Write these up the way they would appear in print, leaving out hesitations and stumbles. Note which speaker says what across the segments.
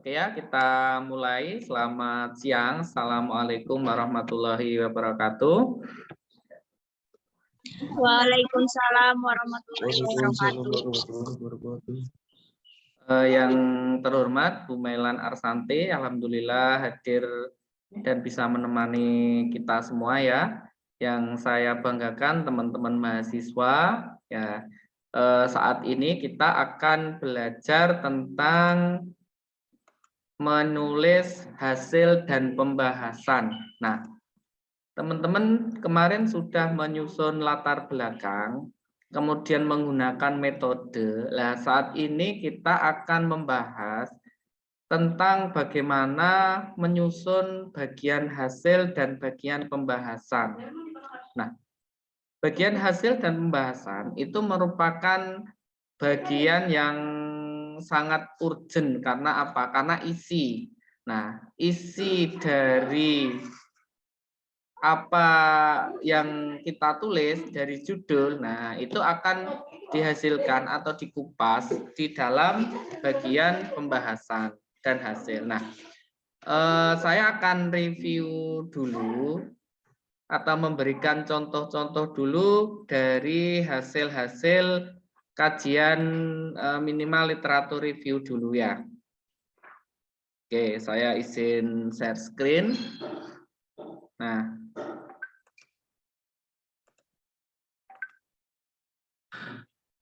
Speaker 1: Oke ya, kita mulai. Selamat siang. Assalamualaikum warahmatullahi wabarakatuh.
Speaker 2: Waalaikumsalam warahmatullahi wabarakatuh.
Speaker 1: Yang terhormat Bu Mailan Arsanti, alhamdulillah hadir dan bisa menemani kita semua ya. Yang saya banggakan teman-teman mahasiswa ya. Saat ini kita akan belajar tentang menulis hasil dan pembahasan. Nah, teman-teman kemarin sudah menyusun latar belakang, kemudian menggunakan metode. Nah, saat ini kita akan membahas tentang bagaimana menyusun bagian hasil dan bagian pembahasan. Nah, bagian hasil dan pembahasan itu merupakan bagian yang sangat urgent karena apa? Karena isi. Nah, isi dari apa yang kita tulis dari judul, nah itu akan dihasilkan atau dikupas di dalam bagian pembahasan dan hasil. Nah, saya akan review dulu atau memberikan contoh-contoh dulu dari hasil-hasil kajian minimal literatur review dulu ya. Oke, saya izin share screen. Nah,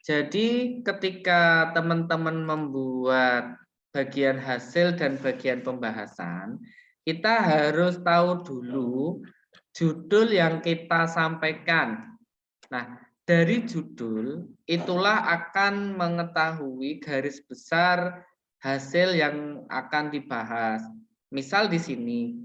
Speaker 1: jadi ketika teman-teman membuat bagian hasil dan bagian pembahasan, kita harus tahu dulu judul yang kita sampaikan. Nah, dari judul itulah akan mengetahui garis besar hasil yang akan dibahas. Misal di sini,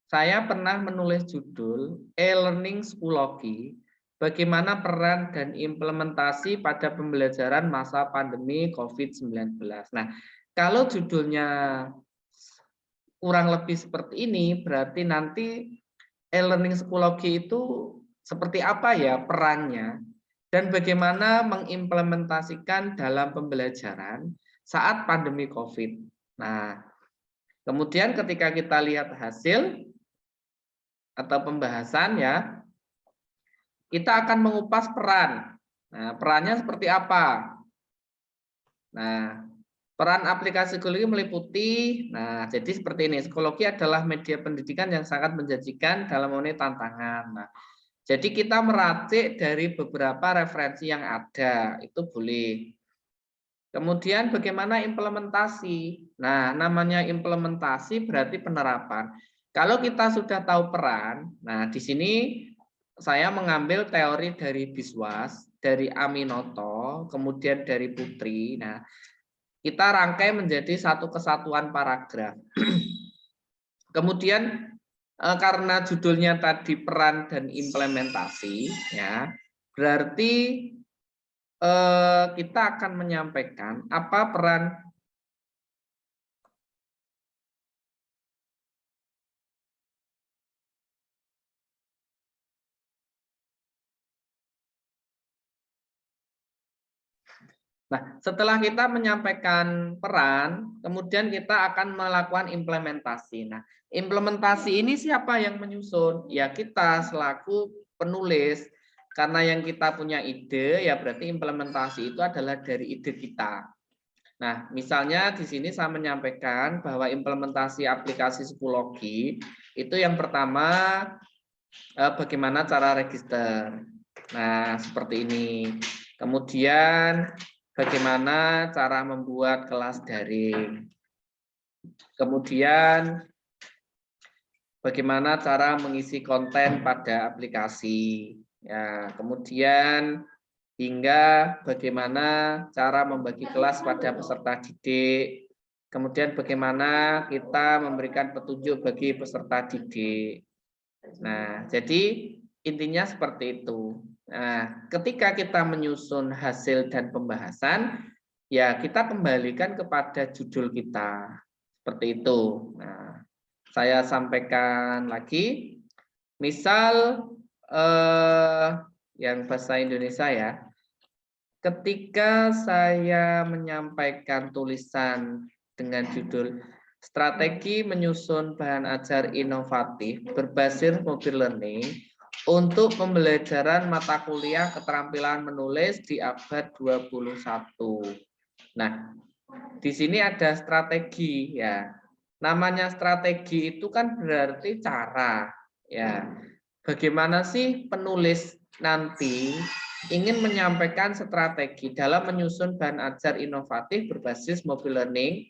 Speaker 1: saya pernah menulis judul e-learning Schoology, bagaimana peran dan implementasi pada pembelajaran masa pandemi COVID-19. Nah, kalau judulnya kurang lebih seperti ini, berarti nanti e-learning Schoology itu seperti apa ya perannya dan bagaimana mengimplementasikan dalam pembelajaran saat pandemi COVID. Nah, kemudian ketika kita lihat hasil atau pembahasan ya, kita akan mengupas peran. Nah, perannya seperti apa? Nah, peran aplikasi psikologi meliputi, nah jadi seperti ini, psikologi adalah media pendidikan yang sangat menjanjikan dalam memenuhi tantangan. Nah, jadi kita meracik dari beberapa referensi yang ada, itu boleh. Kemudian bagaimana implementasi? Nah, namanya implementasi berarti penerapan. Kalau kita sudah tahu peran, nah di sini saya mengambil teori dari Biswas, dari Aminoto, kemudian dari Putri. Nah, kita rangkai menjadi satu kesatuan paragraf. Kemudian karena judulnya tadi peran dan implementasi, ya berarti kita akan menyampaikan apa peran Nah, setelah kita menyampaikan peran, kemudian kita akan melakukan implementasi. Nah, implementasi ini siapa yang menyusun? Ya kita selaku penulis. Karena yang kita punya ide, ya berarti implementasi itu adalah dari ide kita. Nah, misalnya di sini saya menyampaikan bahwa implementasi aplikasi Schoology itu yang pertama bagaimana cara register. Nah, seperti ini. Kemudian bagaimana cara membuat kelas daring. Kemudian bagaimana cara mengisi konten pada aplikasi. Ya, kemudian hingga bagaimana cara membagi kelas pada peserta didik. Kemudian bagaimana kita memberikan petunjuk bagi peserta didik. Nah, jadi intinya seperti itu. Nah, ketika kita menyusun hasil dan pembahasan, ya kita kembalikan kepada judul kita. Seperti itu. Nah, saya sampaikan lagi. Misal yang bahasa Indonesia ya. Ketika saya menyampaikan tulisan dengan judul strategi menyusun bahan ajar inovatif berbasis mobile learning untuk pembelajaran mata kuliah keterampilan menulis di abad 21. Nah, di sini ada strategi ya. Namanya strategi itu kan berarti cara ya. Bagaimana sih penulis nanti ingin menyampaikan strategi dalam menyusun bahan ajar inovatif berbasis mobile learning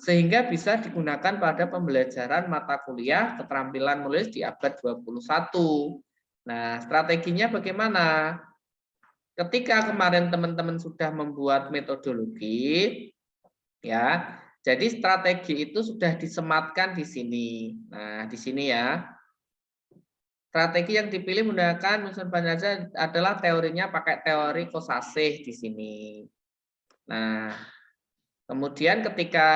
Speaker 1: sehingga bisa digunakan pada pembelajaran mata kuliah keterampilan menulis di abad 21. Nah, strateginya bagaimana? Ketika kemarin teman-teman sudah membuat metodologi, ya, jadi strategi itu sudah disematkan di sini. Nah, di sini ya. Strategi yang dipilih menggunakan unsur bahan ajar adalah teorinya pakai teori Kosasih di sini. Nah, kemudian ketika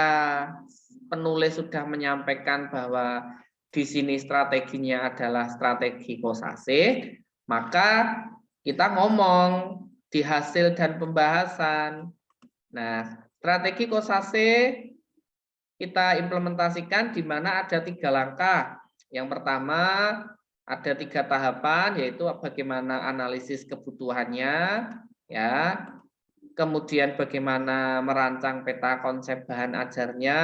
Speaker 1: penulis sudah menyampaikan bahwa di sini strateginya adalah strategi Kosasih, maka kita ngomong di hasil dan pembahasan. Nah, strategi Kosasih kita implementasikan di mana ada 3 langkah. Yang pertama, ada 3 tahapan, yaitu bagaimana analisis kebutuhannya, ya. Kemudian bagaimana merancang peta konsep bahan ajarnya.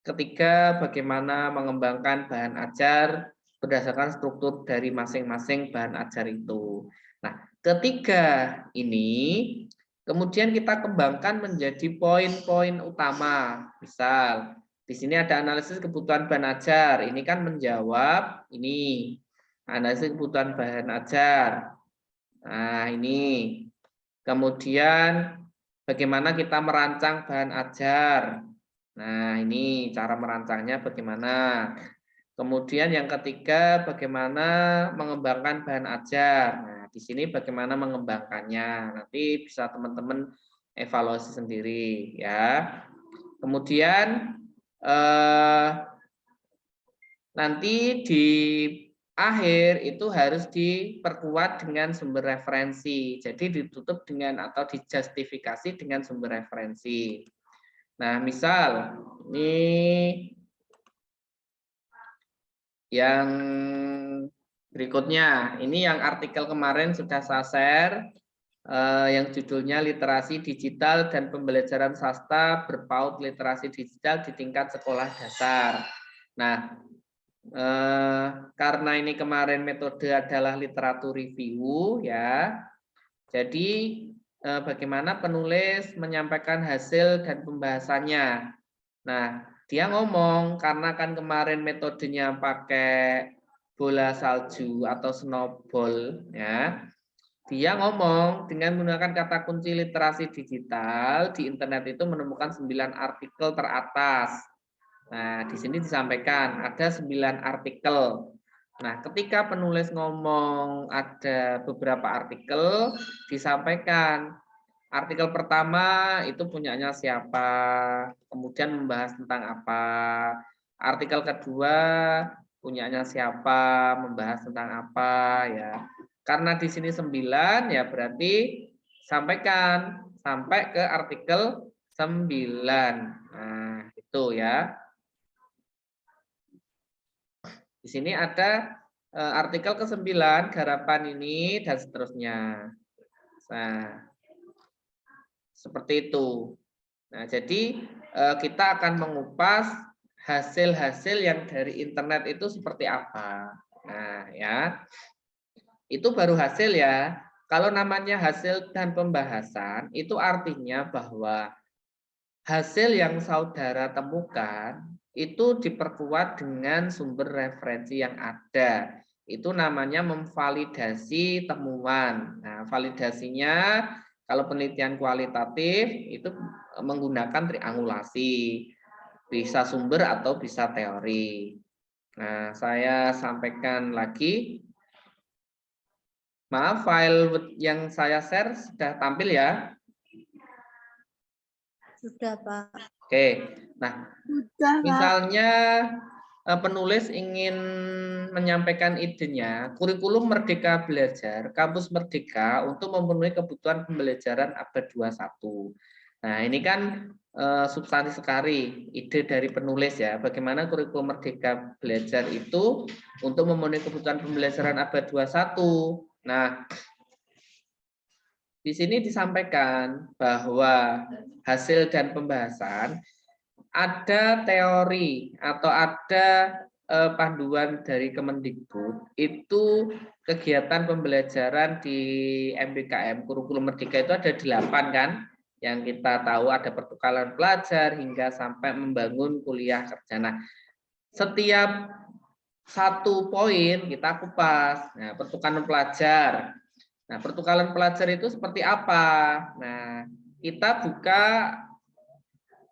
Speaker 1: Ketiga, bagaimana mengembangkan bahan ajar berdasarkan struktur dari masing-masing bahan ajar itu. Nah, ketiga ini kemudian kita kembangkan menjadi poin-poin utama. Misal, di sini ada analisis kebutuhan bahan ajar. Ini kan menjawab ini. Analisis kebutuhan bahan ajar. Nah, ini. Kemudian bagaimana kita merancang bahan ajar. Nah, ini cara merancangnya bagaimana. Kemudian yang ketiga, bagaimana mengembangkan bahan ajar. Nah, di sini bagaimana mengembangkannya. Nanti bisa teman-teman evaluasi sendiri ya. Kemudian nanti di akhir itu harus diperkuat dengan sumber referensi. Jadi ditutup dengan atau dijustifikasi dengan sumber referensi. Nah, misal ini yang berikutnya, ini yang artikel kemarin sudah saya share, yang judulnya literasi digital dan pembelajaran sastra berpaut literasi digital di tingkat sekolah dasar. Nah, karena ini kemarin metode adalah literatur review ya, jadi bagaimana penulis menyampaikan hasil dan pembahasannya. Nah, dia ngomong karena kan kemarin metodenya pakai bola salju atau snowball ya. Dia ngomong dengan menggunakan kata kunci literasi digital di internet itu menemukan 9 artikel teratas. Nah, di sini disampaikan ada 9 artikel. Nah, ketika penulis ngomong ada beberapa artikel, disampaikan artikel pertama itu punyanya siapa, kemudian membahas tentang apa. Artikel kedua punyanya siapa, membahas tentang apa ya. Karena di sini 9 ya berarti sampaikan sampai ke artikel 9. Nah, itu ya. Di sini ada artikel ke-9, garapan ini dan seterusnya. Nah, seperti itu. Nah, jadi kita akan mengupas hasil-hasil yang dari internet itu seperti apa. Nah, ya. Itu baru hasil ya. Kalau namanya hasil dan pembahasan, itu artinya bahwa hasil yang saudara temukan itu diperkuat dengan sumber referensi yang ada. Itu namanya memvalidasi temuan. Nah, validasinya kalau penelitian kualitatif itu menggunakan triangulasi. Bisa sumber atau bisa teori. Nah, saya sampaikan lagi. Maaf, file yang saya share sudah tampil ya.
Speaker 2: Sudah, Pak.
Speaker 1: Oke, nah
Speaker 2: Sudah, Pak.
Speaker 1: misalnya penulis ingin menyampaikan idenya, kurikulum Merdeka Belajar, kampus Merdeka untuk memenuhi kebutuhan pembelajaran abad 21. Nah, ini kan substansi sekali ide dari penulis ya, bagaimana kurikulum Merdeka Belajar itu untuk memenuhi kebutuhan pembelajaran abad 21. Nah, di sini disampaikan bahwa hasil dan pembahasan ada teori atau ada panduan dari Kemendikbud, itu kegiatan pembelajaran di MBKM kurikulum Merdeka itu ada 8 kan, yang kita tahu ada pertukaran pelajar hingga sampai membangun kuliah kerja. Nah, setiap satu poin kita kupas. Nah, pertukaran pelajar. Nah, pertukaran pelajar itu seperti apa? Nah, kita buka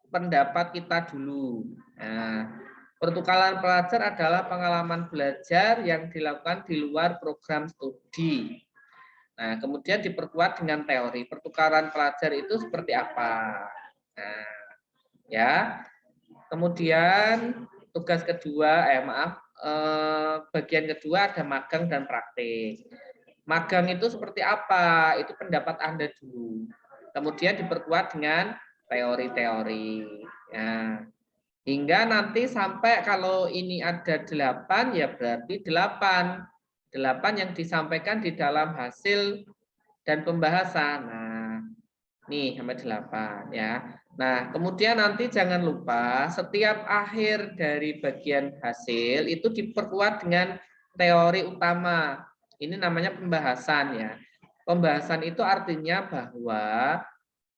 Speaker 1: pendapat kita dulu. Nah, pertukaran pelajar adalah pengalaman belajar yang dilakukan di luar program studi. Nah, kemudian diperkuat dengan teori. Pertukaran pelajar itu seperti apa? Nah, ya. Kemudian tugas kedua, bagian kedua ada magang dan praktik. Magang itu seperti apa? Itu pendapat Anda dulu. Kemudian diperkuat dengan teori-teori. Ya. Hingga nanti sampai kalau ini ada 8, ya berarti 8. 8 yang disampaikan di dalam hasil dan pembahasan. Nah, nih sampai 8 ya. Nah, kemudian nanti jangan lupa setiap akhir dari bagian hasil itu diperkuat dengan teori utama. Ini namanya pembahasan ya. Pembahasan itu artinya bahwa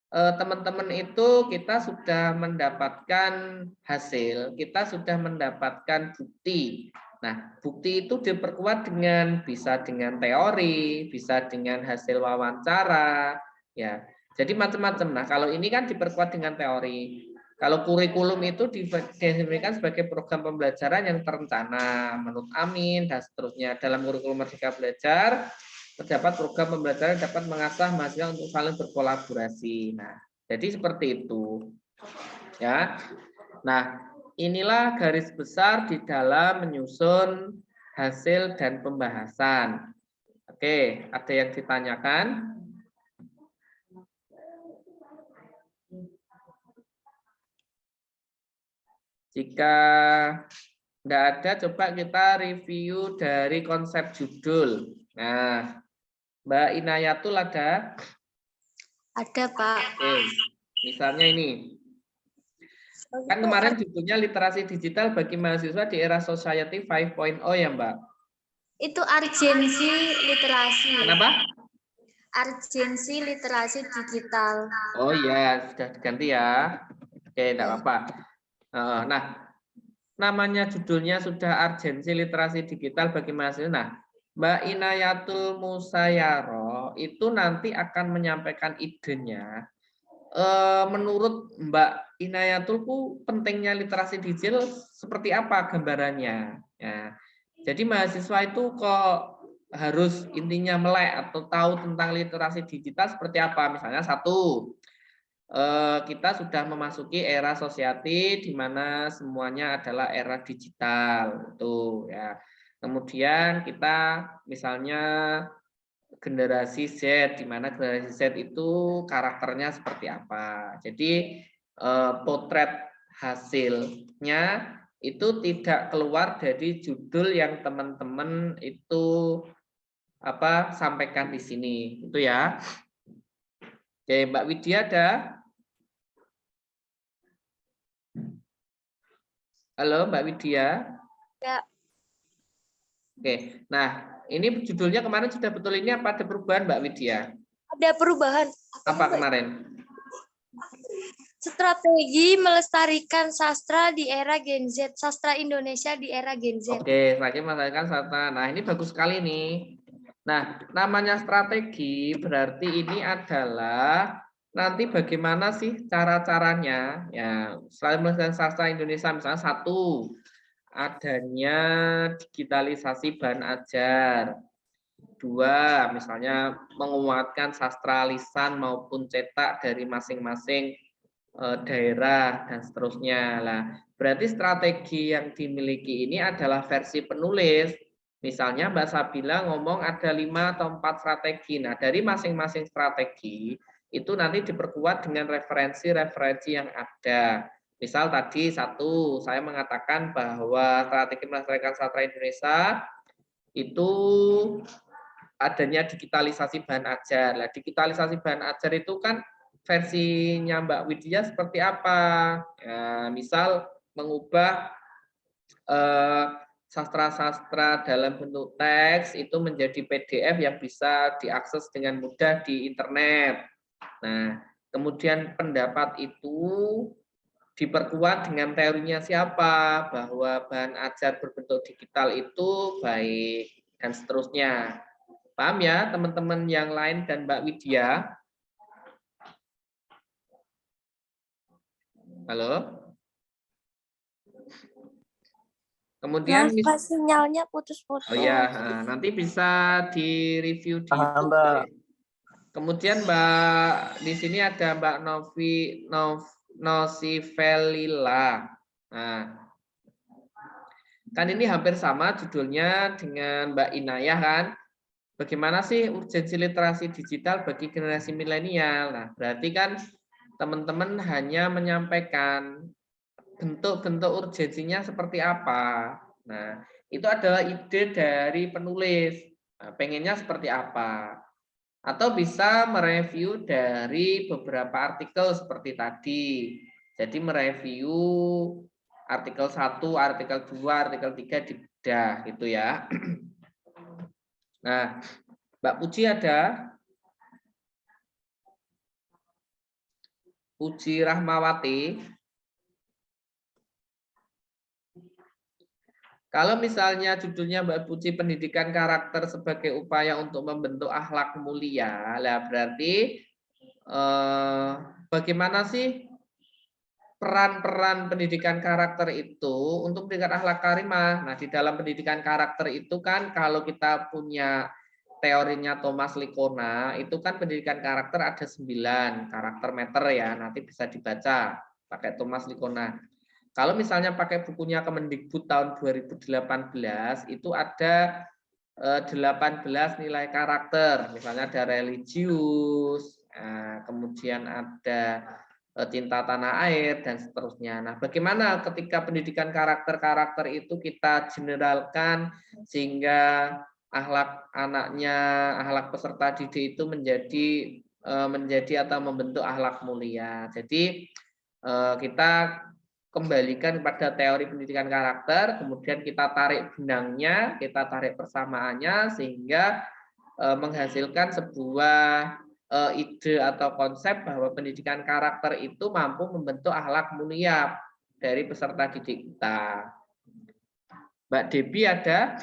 Speaker 1: teman-teman itu kita sudah mendapatkan hasil, kita sudah mendapatkan bukti. Nah, bukti itu diperkuat dengan bisa dengan teori, bisa dengan hasil wawancara, ya. Jadi macam-macam. Nah, kalau ini kan diperkuat dengan teori. Kalau kurikulum itu didefinisikan sebagai program pembelajaran yang terencana menurut Amin dan seterusnya. Dalam kurikulum Merdeka Belajar terdapat program pembelajaran dapat mengasah mahasiswa untuk saling berkolaborasi. Nah, jadi seperti itu. Ya. Nah, inilah garis besar di dalam menyusun hasil dan pembahasan. Oke, ada yang ditanyakan? Jika tidak ada, coba kita review dari konsep judul. Nah, Mbak Inayatul ada?
Speaker 2: Ada, Pak.
Speaker 1: Oke, misalnya ini. Kan kemarin judulnya literasi digital bagi mahasiswa di era society 5.0 ya, Mbak? Itu
Speaker 2: urgensi literasi.
Speaker 1: Kenapa?
Speaker 2: Urgensi literasi digital.
Speaker 1: Oh iya, sudah diganti ya. Oke, tidak apa-apa. Nah, namanya judulnya sudah urgensi literasi digital bagi mahasiswa. Nah, Mbak Inayatul Musayaro itu nanti akan menyampaikan idenya. Menurut Mbak Inayatul pentingnya literasi digital seperti apa gambarannya? Ya. Jadi mahasiswa itu kok harus intinya melek atau tahu tentang literasi digital seperti apa? Misalnya satu, kita sudah memasuki era society di mana semuanya adalah era digital, itu ya. Kemudian kita misalnya generasi Z, di mana generasi Z itu karakternya seperti apa. Jadi potret hasilnya itu tidak keluar dari judul yang teman-teman itu sampaikan di sini, itu ya. Oke, Mbak Widya ada? Halo, Mbak Widya.
Speaker 2: Ya.
Speaker 1: Oke, nah ini judulnya kemarin sudah betul ini apa ada perubahan Mbak Widya?
Speaker 2: Ada perubahan.
Speaker 1: Apa kemarin?
Speaker 2: Strategi melestarikan sastra di era Gen Z, sastra Indonesia di era Gen Z.
Speaker 1: Oke, strategi melestarikan sastra. Nah, ini bagus sekali nih. Nah, namanya strategi berarti ini adalah nanti bagaimana sih cara-caranya ya selain melestarikan sastra Indonesia, misalnya satu, adanya digitalisasi bahan ajar. Dua, misalnya menguatkan sastra lisan maupun cetak dari masing-masing daerah dan seterusnya. Lah, berarti strategi yang dimiliki ini adalah versi penulis. Misalnya Mbak Sabila ngomong ada 5 atau 4 strategi. Nah, dari masing-masing strategi itu nanti diperkuat dengan referensi-referensi yang ada. Misal tadi satu, saya mengatakan bahwa strategi melestarikan sastra Indonesia itu adanya digitalisasi bahan ajar. Nah, digitalisasi bahan ajar itu kan versinya Mbak Widya seperti apa? Ya, misal mengubah sastra-sastra dalam bentuk teks itu menjadi PDF yang bisa diakses dengan mudah di internet. Nah, kemudian pendapat itu diperkuat dengan teorinya siapa, bahwa bahan ajar berbentuk digital itu baik, dan seterusnya. Paham ya teman-teman yang lain dan Mbak Widya? Halo? Kemudian
Speaker 2: Pak, sinyalnya putus-putus.
Speaker 1: oh ya, nanti bisa di-review di
Speaker 3: Paham,
Speaker 1: YouTube.
Speaker 3: Mbak.
Speaker 1: Kemudian Mbak di sini ada Mbak Nosivelila. Nah, kan ini hampir sama judulnya dengan Mbak Inayah kan. Bagaimana sih urgensi literasi digital bagi generasi milenial? Nah, berarti kan teman-teman hanya menyampaikan bentuk-bentuk urgensinya seperti apa. Nah, itu adalah ide dari penulis. Nah, pengennya seperti apa. Atau bisa mereview dari beberapa artikel seperti tadi. Jadi mereview artikel 1, artikel 2, artikel 3 di bedah gitu ya. Nah, Mbak Puji ada? Puji Rahmawati. Kalau misalnya judulnya Mbak Puji pendidikan karakter sebagai upaya untuk membentuk akhlak mulia, lah berarti bagaimana sih peran-peran pendidikan karakter itu untuk pendidikan akhlak karimah? Nah, di dalam pendidikan karakter itu kan kalau kita punya teorinya Thomas Likona, itu kan pendidikan karakter ada 9 karakter meter ya, nanti bisa dibaca pakai Thomas Likona. Kalau misalnya pakai bukunya Kemendikbud tahun 2018, itu ada 18 nilai karakter, misalnya ada religius, kemudian ada cinta tanah air, dan seterusnya. Nah, bagaimana ketika pendidikan karakter-karakter itu kita generalkan sehingga akhlak anaknya, akhlak peserta didik itu menjadi atau membentuk akhlak mulia. Jadi kita kembalikan pada teori pendidikan karakter, kemudian kita tarik benangnya, kita tarik persamaannya sehingga menghasilkan sebuah ide atau konsep bahwa pendidikan karakter itu mampu membentuk akhlak mulia dari peserta didik kita. Mbak Debbie ada?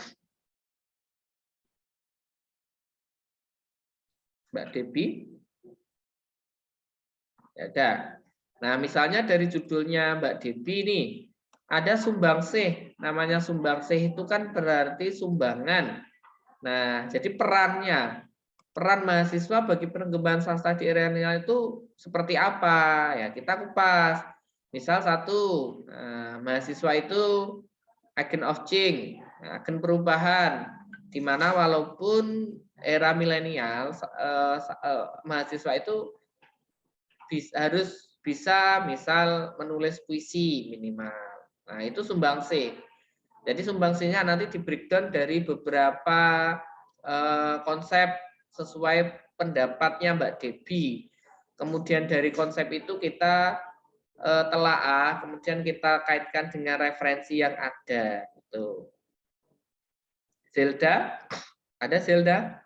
Speaker 1: Mbak Debbie? Ada. Nah, misalnya dari judulnya Mbak Debbie nih, ada sumbangsih. Namanya sumbangsih itu kan berarti sumbangan. Nah, jadi peran mahasiswa bagi pengembangan sastra di era milenial itu seperti apa? Ya, kita kupas. Misal satu, mahasiswa itu agen of change, agen perubahan, di mana walaupun era milenial mahasiswa itu harus bisa misal menulis puisi minimal. Nah, itu sumbangsih. Jadi sumbangsihnya nanti di breakdown dari beberapa konsep sesuai pendapatnya Mbak Debbie. Kemudian dari konsep itu kita telaah, kemudian kita kaitkan dengan referensi yang ada. Gitu. Zelda, ada Zelda?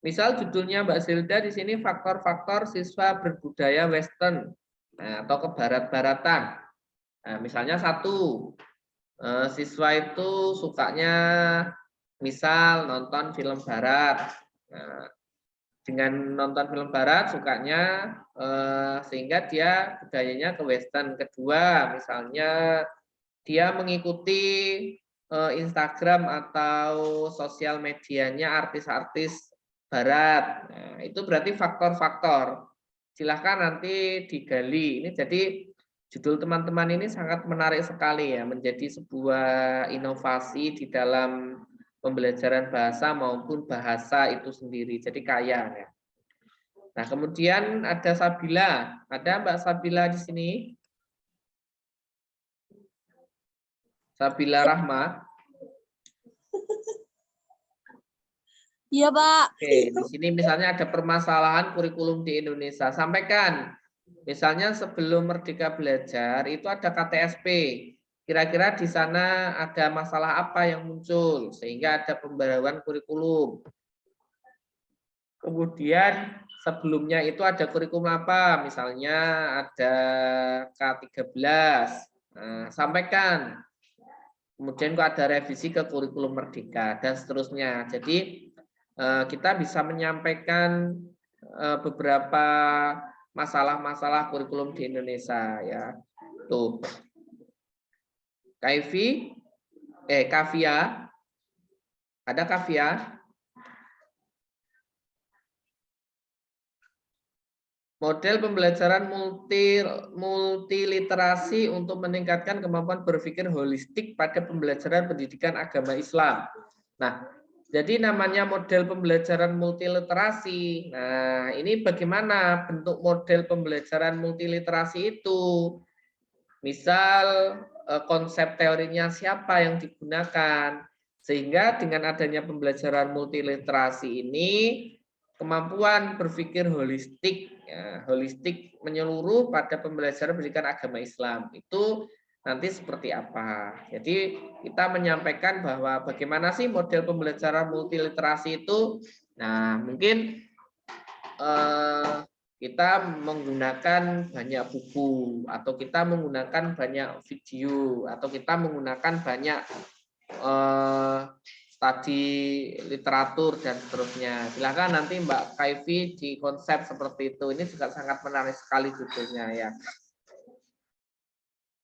Speaker 1: Misal judulnya Mbak Zelda di sini faktor-faktor siswa berbudaya Western atau kebarat-baratan. Nah, misalnya satu, siswa itu sukanya misal nonton film Barat. Nah, dengan nonton film Barat sukanya sehingga dia budayanya ke Western. Kedua, misalnya dia mengikuti Instagram atau sosial medianya artis-artis Barat. Nah, itu berarti faktor-faktor. Silahkan nanti digali. Ini jadi judul teman-teman ini sangat menarik sekali ya, menjadi sebuah inovasi di dalam pembelajaran bahasa maupun bahasa itu sendiri. Jadi kaya ya. Nah, kemudian ada Sabila. Ada Mbak Sabila di sini? Sabila Rahma.
Speaker 2: Iya, Pak.
Speaker 1: Oke, di sini misalnya ada permasalahan kurikulum di Indonesia. Sampaikan. Misalnya sebelum Merdeka Belajar itu ada KTSP. Kira-kira di sana ada masalah apa yang muncul sehingga ada pembaruan kurikulum. Kemudian sebelumnya itu ada kurikulum apa? Misalnya ada K13. Nah, sampaikan. Kemudian kok ada revisi ke kurikulum Merdeka dan seterusnya. Jadi kita bisa menyampaikan beberapa masalah-masalah kurikulum di Indonesia ya. Tuh. Kavia. Ada Kavia? Model pembelajaran multiliterasi untuk meningkatkan kemampuan berpikir holistik pada pembelajaran pendidikan agama Islam. Nah, jadi namanya model pembelajaran multiliterasi. Nah, ini bagaimana bentuk model pembelajaran multiliterasi itu? Misal konsep teorinya siapa yang digunakan, sehingga dengan adanya pembelajaran multiliterasi ini kemampuan berpikir holistik, ya, holistik menyeluruh pada pembelajaran pendidikan agama Islam itu nanti seperti apa. Jadi kita menyampaikan bahwa bagaimana sih model pembelajaran multiliterasi itu. Nah, mungkin kita menggunakan banyak buku atau kita menggunakan banyak video atau kita menggunakan banyak studi literatur dan seterusnya. Silakan nanti Mbak Kaifi di konsep seperti itu. Ini juga sangat menarik sekali judulnya ya.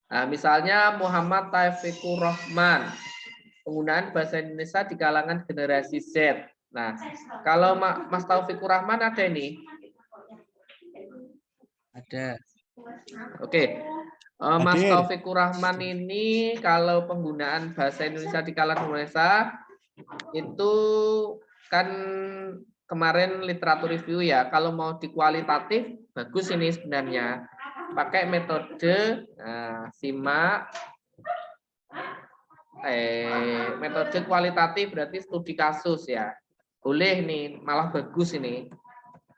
Speaker 1: Nah, misalnya Muhammad Taufikur Rahman, penggunaan bahasa Indonesia di kalangan generasi Z. Nah, kalau Mas Taufikur Rahman ada ini?
Speaker 3: Ada.
Speaker 1: Oke. Mas Taufikur Rahman ini kalau penggunaan bahasa Indonesia di kalangan Indonesia itu kan kemarin literatur review ya. Kalau mau di kualitatif bagus ini sebenarnya. Pakai metode simak metode kualitatif berarti studi kasus ya. Boleh nih, malah bagus ini.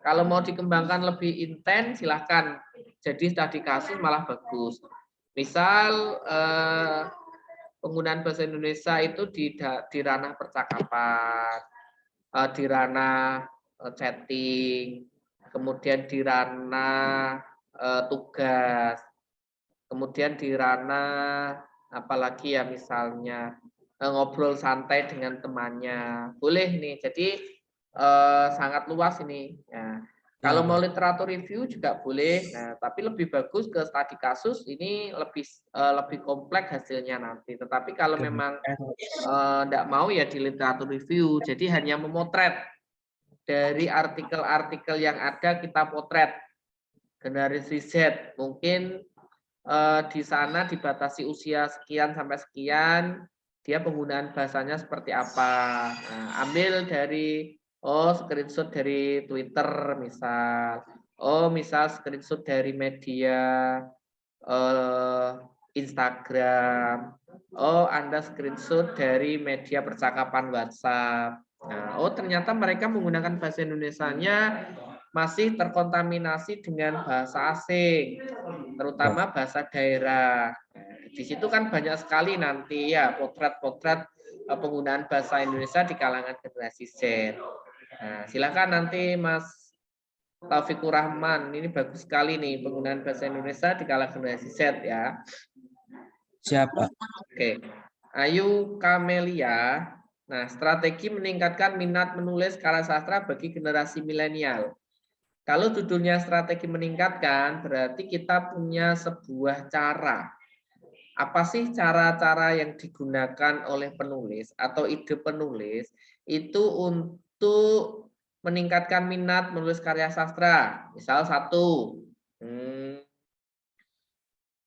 Speaker 1: Kalau mau dikembangkan lebih intens silahkan. Jadi studi kasus malah bagus. Misal penggunaan bahasa Indonesia itu di ranah percakapan, di ranah chatting, kemudian di ranah tugas, kemudian di ranah apalagi ya misalnya ngobrol santai dengan temannya. Boleh nih. Jadi sangat luas ini. Ya. Kalau mau literatur review juga boleh. Nah, tapi lebih bagus ke studi kasus ini lebih kompleks hasilnya nanti. Tetapi kalau memang tidak mau ya di literatur review. Jadi hanya memotret dari artikel-artikel yang ada kita potret generasi Z. Mungkin di sana dibatasi usia sekian sampai sekian. Dia penggunaan bahasanya seperti apa. Nah, ambil dari screenshot dari Twitter misal. Misal screenshot dari media Instagram. Anda screenshot dari media percakapan WhatsApp. Nah, ternyata mereka menggunakan bahasa Indonesianya masih terkontaminasi dengan bahasa asing, terutama bahasa daerah. Di situ kan banyak sekali nanti ya potret-potret penggunaan bahasa Indonesia di kalangan generasi Z. Nah, silakan nanti Mas Taufikur Rahman, ini bagus sekali nih penggunaan bahasa Indonesia di kalangan generasi Z ya.
Speaker 3: Siapa?
Speaker 1: Oke, Ayu Kamelia. Nah, strategi meningkatkan minat menulis karya sastra bagi generasi milenial. Kalau judulnya strategi meningkatkan, berarti kita punya sebuah cara. Apa sih cara-cara yang digunakan oleh penulis atau ide penulis itu untuk meningkatkan minat menulis karya sastra? Misal satu,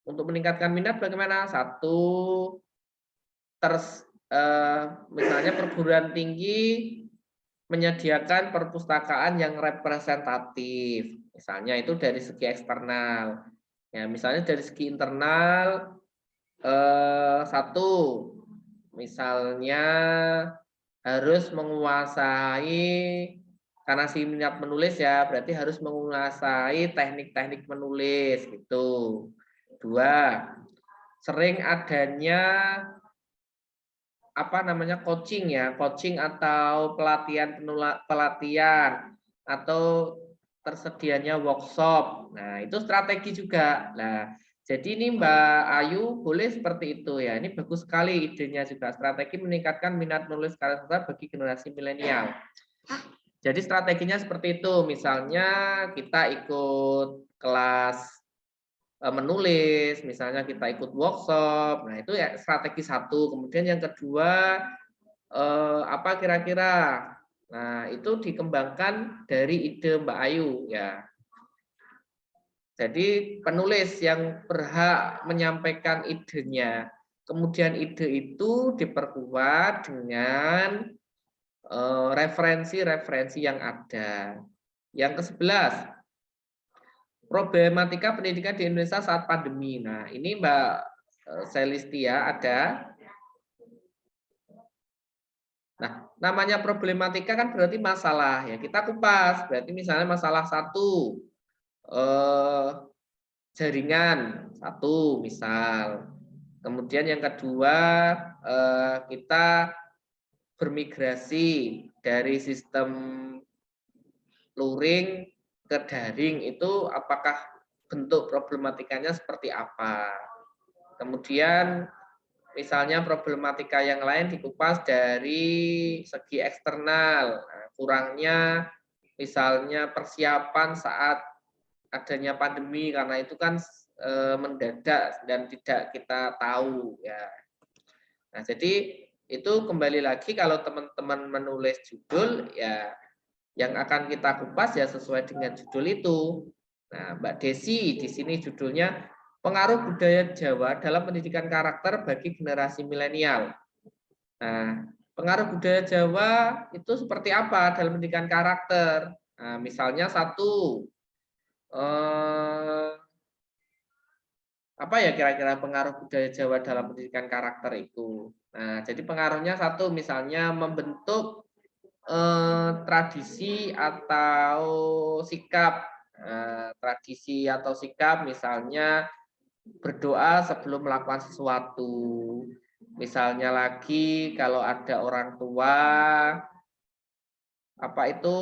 Speaker 1: untuk meningkatkan minat bagaimana? Satu, misalnya perguruan tinggi menyediakan perpustakaan yang representatif. Misalnya itu dari segi eksternal. Ya, misalnya dari segi internal, satu, misalnya harus menguasai, karena si minat menulis ya, berarti harus menguasai teknik-teknik menulis gitu. Dua, sering adanya coaching ya, coaching atau pelatihan atau tersedianya workshop. Nah, itu strategi juga. Nah, jadi ini Mbak Ayu boleh seperti itu ya. Ini bagus sekali idenya juga, strategi meningkatkan minat menulis karya sastra bagi generasi milenial. Jadi strateginya seperti itu. Misalnya kita ikut kelas menulis, misalnya kita ikut workshop. Nah, itu ya strategi satu. Kemudian yang kedua, apa kira-kira? Nah, itu dikembangkan dari ide Mbak Ayu ya. Jadi penulis yang berhak menyampaikan idenya. Kemudian ide itu diperkuat dengan referensi-referensi yang ada. Yang ke-11, problematika pendidikan di Indonesia saat pandemi. Nah, ini Mbak Selistia ada. Nah, namanya problematika kan berarti masalah ya. Kita kupas. Berarti misalnya masalah satu, jaringan satu misal. Kemudian yang kedua, kita bermigrasi dari sistem luring ke daring, itu apakah bentuk problematikanya seperti apa. Kemudian misalnya problematika yang lain dikupas dari segi eksternal. Nah, kurangnya misalnya persiapan saat adanya pandemi, karena itu kan mendadak dan tidak kita tahu ya. Nah, jadi itu kembali lagi kalau teman-teman menulis judul ya, yang akan kita kupas ya sesuai dengan judul itu. Nah, Mbak Desi di sini judulnya pengaruh budaya Jawa dalam pendidikan karakter bagi generasi milenial. Nah, pengaruh budaya Jawa itu seperti apa dalam pendidikan karakter? Nah, misalnya satu, apa ya kira-kira pengaruh budaya Jawa dalam pendidikan karakter itu? Nah, jadi pengaruhnya satu, misalnya membentuk tradisi atau sikap, tradisi atau sikap, misalnya berdoa sebelum melakukan sesuatu. Misalnya lagi kalau ada orang tua apa itu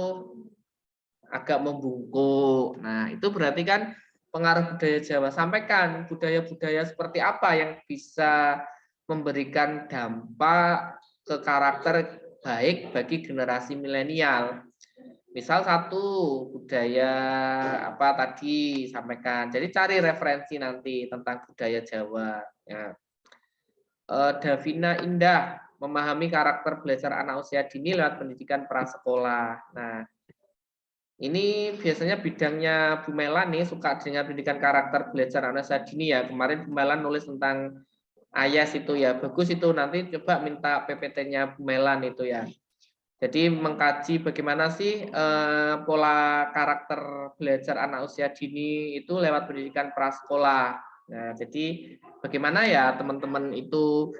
Speaker 1: agak membungkuk. Nah, itu berarti kan pengaruh budaya Jawa. Sampaikan budaya-budaya seperti apa yang bisa memberikan dampak ke karakter baik bagi generasi milenial. Misal satu, budaya apa tadi sampaikan. Jadi cari referensi nanti tentang budaya Jawa. Ya. Davina Indah, memahami karakter belajar anak usia dini lewat pendidikan prasekolah. Nah, ini biasanya bidangnya Bu Melan nih, suka dengan pendidikan karakter belajar anak usia dini ya. Kemarin Bu Melan nulis tentang AYAS itu ya, bagus itu, nanti coba minta PPT-nya Bu Melan itu ya. Jadi mengkaji bagaimana sih pola karakter belajar anak usia dini itu lewat pendidikan prasekolah. Nah, jadi bagaimana ya teman-teman itu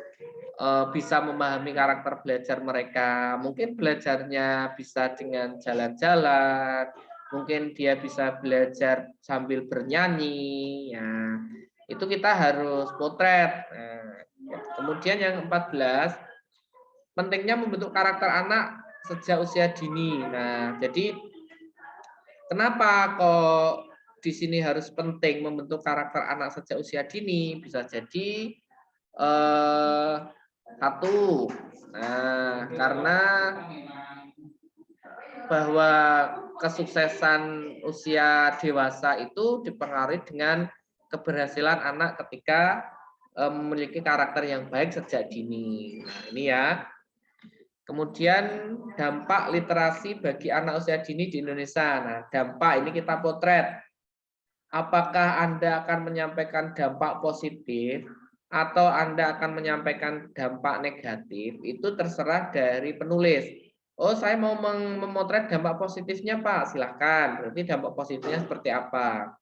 Speaker 1: bisa memahami karakter belajar mereka. Mungkin belajarnya bisa dengan jalan-jalan, mungkin dia bisa belajar sambil bernyanyi. Ya, itu kita harus potret. Nah, kemudian yang 14, pentingnya membentuk karakter anak sejak usia dini. Nah, jadi kenapa kok di sini harus penting membentuk karakter anak sejak usia dini? Bisa jadi satu, nah, karena bahwa kesuksesan usia dewasa itu dipengaruhi dengan keberhasilan anak ketika memiliki karakter yang baik sejak dini. Nah, ini ya. Kemudian dampak literasi bagi anak usia dini di Indonesia. Nah, dampak ini kita potret. Apakah Anda akan menyampaikan dampak positif atau Anda akan menyampaikan dampak negatif, itu terserah dari penulis. Oh, saya mau memotret dampak positifnya, Pak. Silahkan. Berarti dampak positifnya seperti apa?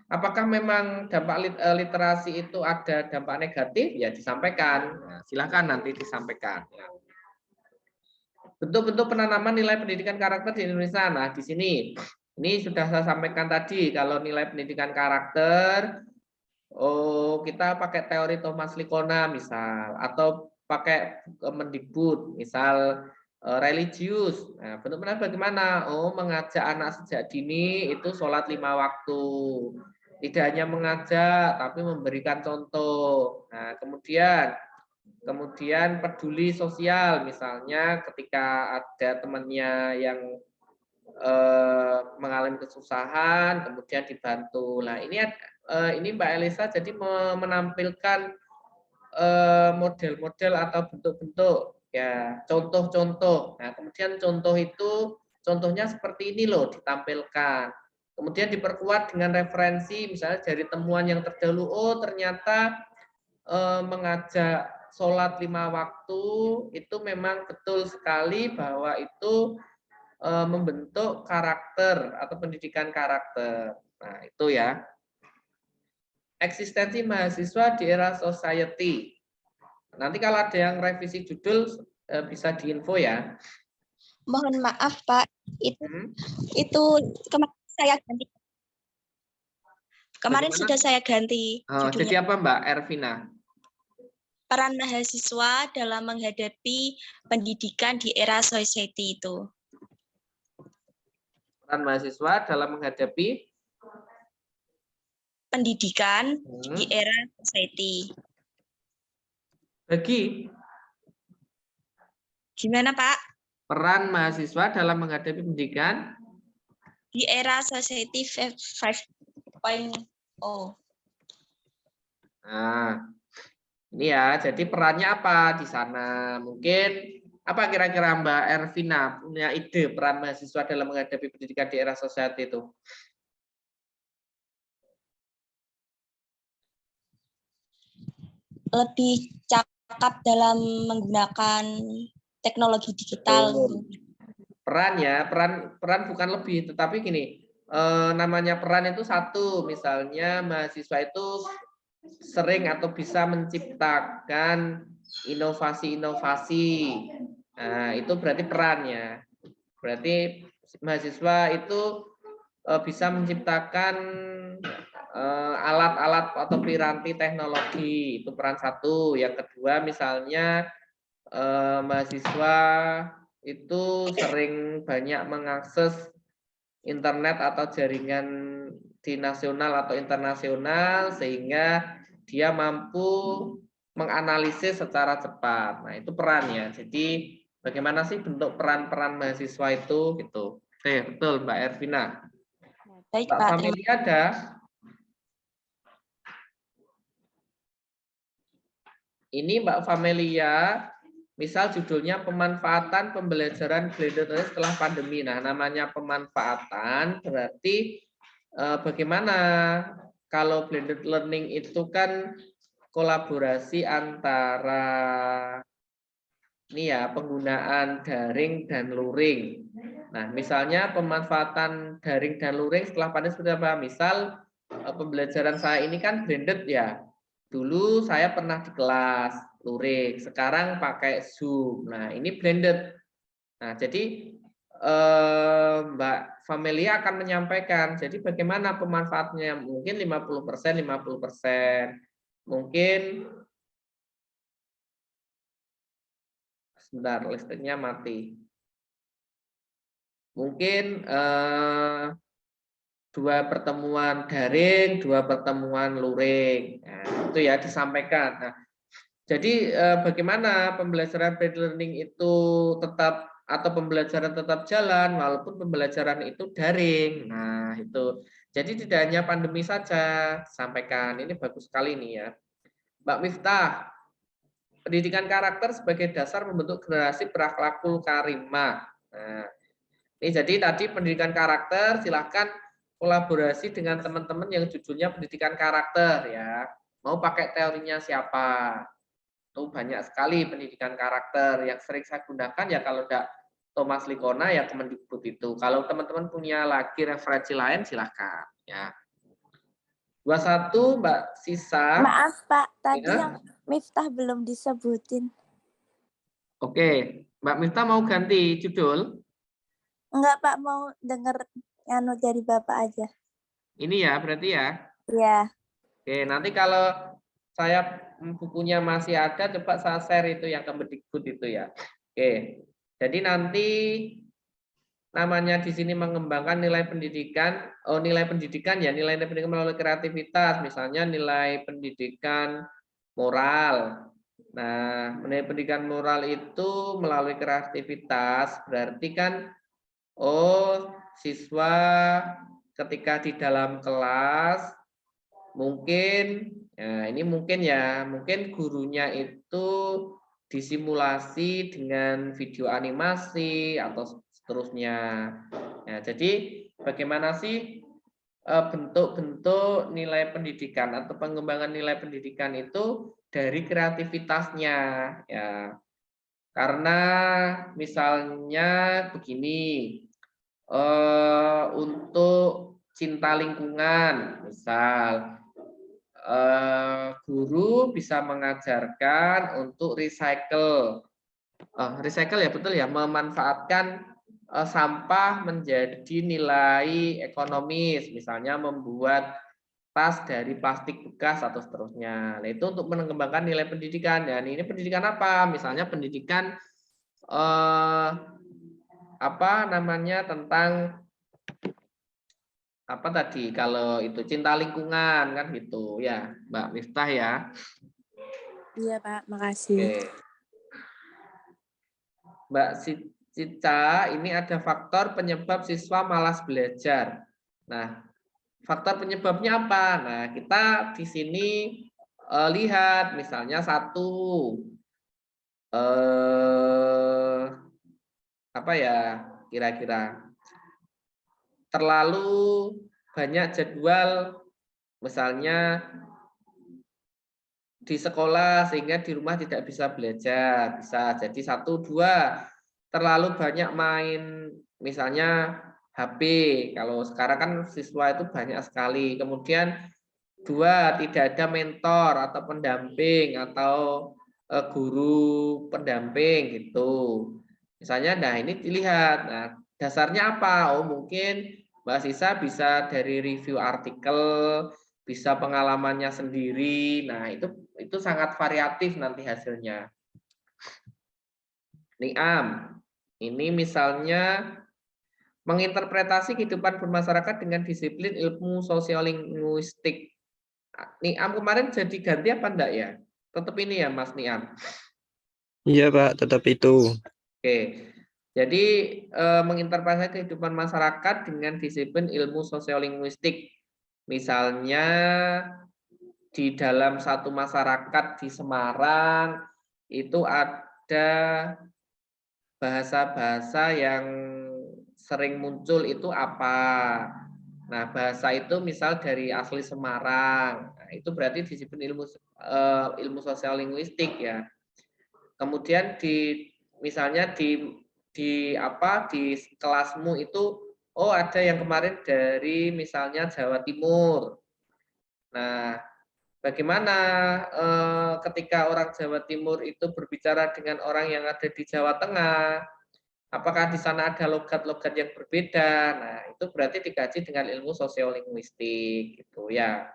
Speaker 1: Apakah memang dampak literasi itu ada dampak negatif? Ya disampaikan. Nah, silahkan nanti disampaikan. Bentuk-bentuk penanaman nilai pendidikan karakter di Indonesia. Nah, di sini ini sudah saya sampaikan tadi. Kalau nilai pendidikan karakter, oh kita pakai teori Thomas Likona misal, atau pakai Mendikbud, misal religius. Nah, benar-benar bagaimana? Oh, mengajak anak sejak dini itu sholat 5 waktu. Tidak hanya mengajak, tapi memberikan contoh. Nah, kemudian peduli sosial, misalnya ketika ada temannya yang mengalami kesusahan, kemudian dibantu. Nah, ini Mbak Elisa jadi menampilkan model-model atau bentuk-bentuk ya contoh-contoh. Nah, kemudian contohnya seperti ini loh ditampilkan. Kemudian diperkuat dengan referensi misalnya dari temuan yang terdahulu. Oh, ternyata mengajak sholat 5 waktu itu memang betul sekali bahwa itu membentuk karakter atau pendidikan karakter. Nah, itu ya. Eksistensi mahasiswa di era society. Nanti kalau ada yang revisi judul bisa diinfo ya.
Speaker 4: Mohon maaf Pak, itu kemarin saya ganti. Kemarin
Speaker 1: Bagaimana?
Speaker 4: sudah saya ganti
Speaker 1: Oh,
Speaker 4: judulnya.
Speaker 1: jadi apa Mbak Ervina?
Speaker 4: Peran mahasiswa dalam menghadapi pendidikan di era society itu.
Speaker 1: Peran mahasiswa dalam menghadapi
Speaker 4: Pendidikan di era society. Gimana Pak?
Speaker 1: Peran mahasiswa dalam menghadapi pendidikan
Speaker 4: di era society 5.0.
Speaker 1: Nah, ini ya, jadi perannya apa di sana? Mungkin apa kira-kira Mbak Ervina punya ide peran mahasiswa dalam menghadapi pendidikan di era society itu?
Speaker 4: Lebih cakap dalam menggunakan teknologi digital.
Speaker 1: Peran ya, peran bukan lebih, tetapi gini, namanya peran itu satu, misalnya mahasiswa itu sering atau bisa menciptakan inovasi-inovasi. Nah, itu berarti perannya. Berarti mahasiswa itu bisa menciptakan alat-alat atau piranti teknologi, itu peran satu. Yang kedua misalnya mahasiswa itu sering banyak mengakses internet atau jaringan di nasional atau internasional sehingga dia mampu menganalisis secara cepat. Nah, itu perannya. Jadi bagaimana sih bentuk peran-peran mahasiswa itu gitu. Betul Mbak Ervina.
Speaker 4: Baik,
Speaker 1: Mbak
Speaker 4: Pak.
Speaker 1: Familia ada? Ini Mbak Familia, misal judulnya pemanfaatan pembelajaran blended learning setelah pandemi. Nah, namanya pemanfaatan berarti bagaimana kalau blended learning itu kan kolaborasi antara ini ya penggunaan daring dan luring. Nah, misalnya pemanfaatan daring dan luring setelah pandemi seperti apa? Misal pembelajaran saya ini kan blended ya. Dulu saya pernah di kelas luring, sekarang pakai Zoom. Nah, ini blended. Nah, jadi Mbak Familia akan menyampaikan, jadi bagaimana pemanfaatnya? Mungkin 50%, 50%. Mungkin sebentar, listriknya mati. Mungkin 2 pertemuan daring, 2 pertemuan luring. Nah, itu ya disampaikan. Nah, jadi bagaimana pembelajaran blended learning itu tetap atau pembelajaran tetap jalan walaupun pembelajaran itu daring. Nah, itu. Jadi tidak hanya pandemi saja sampaikan. Ini bagus sekali nih ya. Mbak Miftah, pendidikan karakter sebagai dasar membentuk generasi berakhlakul karimah. Nah, ini jadi tadi pendidikan karakter silahkan kolaborasi dengan teman-teman yang judulnya pendidikan karakter ya. Mau pakai teorinya siapa? Itu banyak sekali pendidikan karakter yang sering saya gunakan ya kalau tidak Thomas Likona ya Kemendikbud itu. Kalau teman-teman punya lagi referensi lain silahkan ya. 21 Mbak Sisa.
Speaker 5: Maaf Pak, tadi
Speaker 1: Ya.
Speaker 5: yang Miftah belum disebutin.
Speaker 1: Oke, Mbak Miftah mau ganti judul?
Speaker 5: Enggak Pak, mau denger dari Bapak aja.
Speaker 1: Ini ya berarti ya.
Speaker 5: Iya.
Speaker 1: Oke, nanti kalau saya bukunya masih ada, coba saya share itu yang Kemendikbud itu ya. Oke, jadi nanti namanya di sini mengembangkan nilai pendidikan, nilai pendidikan ya, nilai pendidikan melalui kreativitas, misalnya nilai pendidikan moral. Nah, nilai pendidikan moral itu melalui kreativitas, berarti kan, siswa ketika di dalam kelas, mungkin, ya ini mungkin ya, mungkin gurunya itu disimulasi dengan video animasi atau seterusnya. Ya, jadi bagaimana sih bentuk-bentuk nilai pendidikan atau pengembangan nilai pendidikan itu dari kreativitasnya ya. Karena misalnya begini, untuk cinta lingkungan, misal guru bisa mengajarkan untuk recycle, recycle ya betul ya, memanfaatkan sampah menjadi nilai ekonomis, misalnya membuat tas dari plastik bekas atau seterusnya. Nah, itu untuk mengembangkan nilai pendidikan. Dan ini pendidikan apa? Misalnya pendidikan apa namanya tentang apa tadi? Kalau itu cinta lingkungan kan gitu ya, Mbak Miftah ya.
Speaker 5: Iya Pak, makasih.
Speaker 1: Oke. Mbak Cica, ini ada faktor penyebab siswa malas belajar. Nah, faktor penyebabnya apa? Nah, kita di sini lihat misalnya satu, apa ya kira-kira terlalu banyak jadwal, misalnya di sekolah sehingga di rumah tidak bisa belajar, bisa jadi satu, dua, terlalu banyak main, misalnya HP. Kalau sekarang kan siswa itu banyak sekali. Kemudian dua, tidak ada mentor atau pendamping atau guru pendamping gitu. Misalnya, nah ini dilihat. Nah, dasarnya apa? Oh, mungkin Mbak Sisa bisa dari review artikel, bisa pengalamannya sendiri. Nah, itu sangat variatif nanti hasilnya. Niam, ini misalnya menginterpretasi kehidupan bermasyarakat dengan disiplin ilmu sosiolinguistik. Niam kemarin jadi ganti apa enggak ya? Tetap ini ya Mas Niam.
Speaker 3: Iya Pak, tetap itu.
Speaker 1: Oke. Jadi menginterpretasi kehidupan masyarakat dengan disiplin ilmu sosiolinguistik. Misalnya di dalam satu masyarakat di Semarang itu ada bahasa-bahasa yang sering muncul itu apa. Nah, bahasa itu misal dari asli Semarang. Nah, itu berarti disiplin ilmu sosial linguistik ya. Kemudian misalnya di kelasmu itu ada yang kemarin dari misalnya Jawa Timur. Nah, bagaimana ketika orang Jawa Timur itu berbicara dengan orang yang ada di Jawa Tengah? Apakah di sana ada logat-logat yang berbeda? Nah, itu berarti dikaji dengan ilmu sosiolinguistik gitu ya.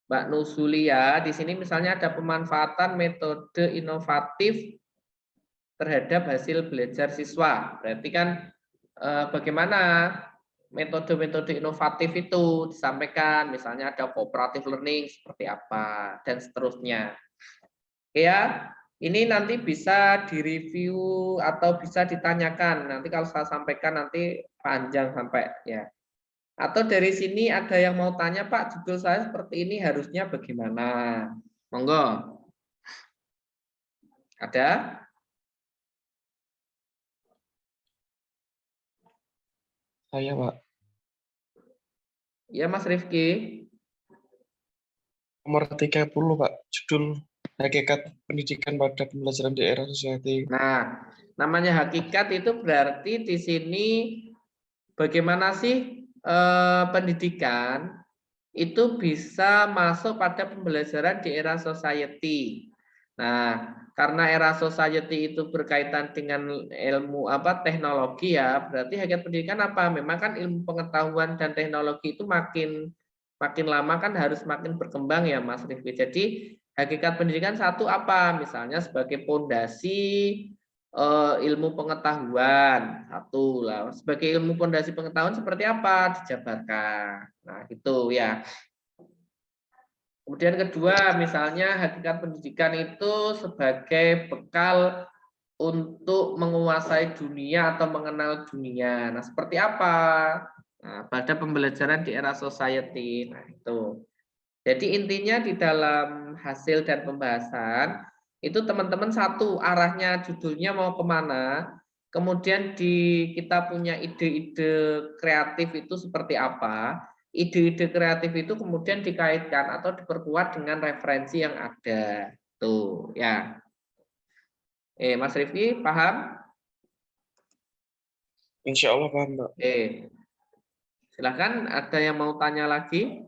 Speaker 1: Mbak Nusulia, di sini misalnya ada pemanfaatan metode inovatif terhadap hasil belajar siswa. Berarti kan bagaimana metode-metode inovatif itu disampaikan, misalnya ada cooperative learning seperti apa dan seterusnya. Oke ya, ini nanti bisa direview atau bisa ditanyakan. Nanti kalau saya sampaikan nanti panjang sampai ya. Atau dari sini ada yang mau tanya, Pak, judul saya seperti ini harusnya bagaimana? Monggo. Ada?
Speaker 3: Saya Pak.
Speaker 1: Ya, Mas Rifki.
Speaker 3: Nomor 30, Pak. Judul Hakikat Pendidikan pada Pembelajaran di Era Society.
Speaker 1: Nah, namanya hakikat itu berarti di sini bagaimana sih pendidikan itu bisa masuk pada pembelajaran di era society. Nah, karena era society itu berkaitan dengan ilmu teknologi ya, berarti hakikat pendidikan apa? Memang kan ilmu pengetahuan dan teknologi itu makin lama kan harus makin berkembang ya Mas Rifki. Jadi hakikat pendidikan satu apa? Misalnya sebagai pondasi ilmu pengetahuan satu lah. Sebagai ilmu pondasi pengetahuan seperti apa? Dijabarkan. Nah, itu ya. Kemudian kedua, misalnya hakikat pendidikan itu sebagai bekal untuk menguasai dunia atau mengenal dunia. Nah, seperti apa? Nah, pada pembelajaran di era society. Nah, itu. Jadi intinya di dalam hasil dan pembahasan, itu teman-teman satu, arahnya judulnya mau kemana, kemudian kita punya ide-ide kreatif itu seperti apa, ide-ide kreatif itu kemudian dikaitkan atau diperkuat dengan referensi yang ada. Tuh, ya. Mas Rifki, paham?
Speaker 3: Insya Allah paham, Pak.
Speaker 1: Silakan ada yang mau tanya lagi?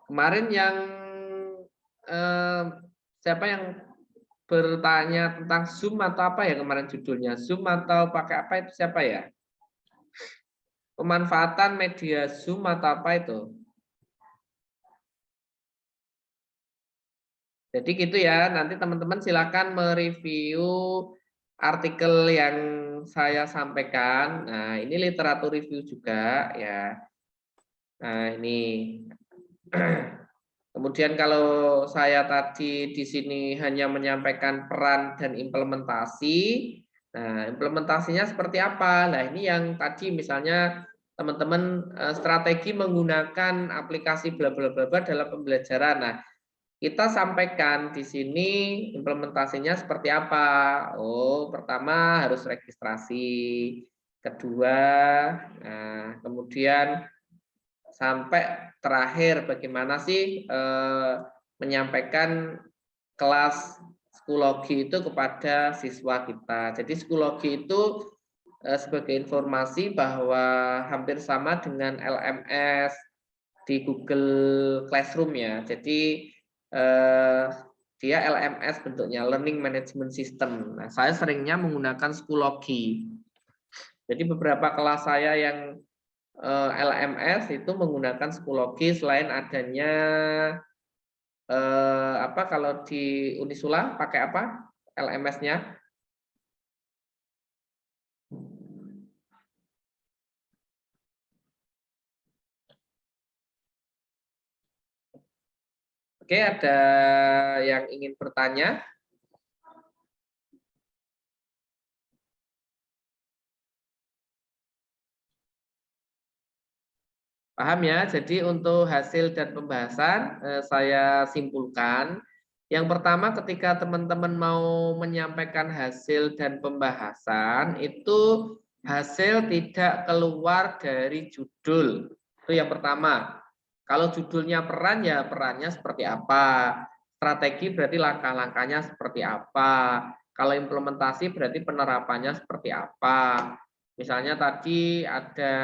Speaker 1: Kemarin yang siapa yang bertanya tentang Zoom atau apa ya kemarin judulnya? Zoom atau pakai apa itu siapa ya? Pemanfaatan media Zoom atau apa itu? Jadi gitu ya, nanti teman-teman silakan mereview artikel yang saya sampaikan. Nah, ini literatur review juga ya. Nah, ini. Kemudian kalau saya tadi di sini hanya menyampaikan peran dan implementasi, nah implementasinya seperti apa? Nah ini yang tadi misalnya teman-teman strategi menggunakan aplikasi bla bla bla bla dalam pembelajaran. Nah kita sampaikan di sini implementasinya seperti apa? Oh pertama harus registrasi, kedua, nah kemudian sampai terakhir bagaimana sih menyampaikan kelas psikologi itu kepada siswa kita. Jadi psikologi itu sebagai informasi bahwa hampir sama dengan LMS di Google Classroom ya. Jadi dia LMS bentuknya Learning Management System. Nah, saya seringnya menggunakan psikologi. Jadi beberapa kelas saya yang LMS itu menggunakan psikologi selain adanya kalau di Unisula pakai apa LMS-nya? Oke, ada yang ingin bertanya? Paham ya? Jadi untuk hasil dan pembahasan saya simpulkan. Yang pertama ketika teman-teman mau menyampaikan hasil dan pembahasan itu hasil tidak keluar dari judul. Itu yang pertama. Kalau judulnya peran ya perannya seperti apa. Strategi berarti langkah-langkahnya seperti apa. Kalau implementasi berarti penerapannya seperti apa. Misalnya tadi ada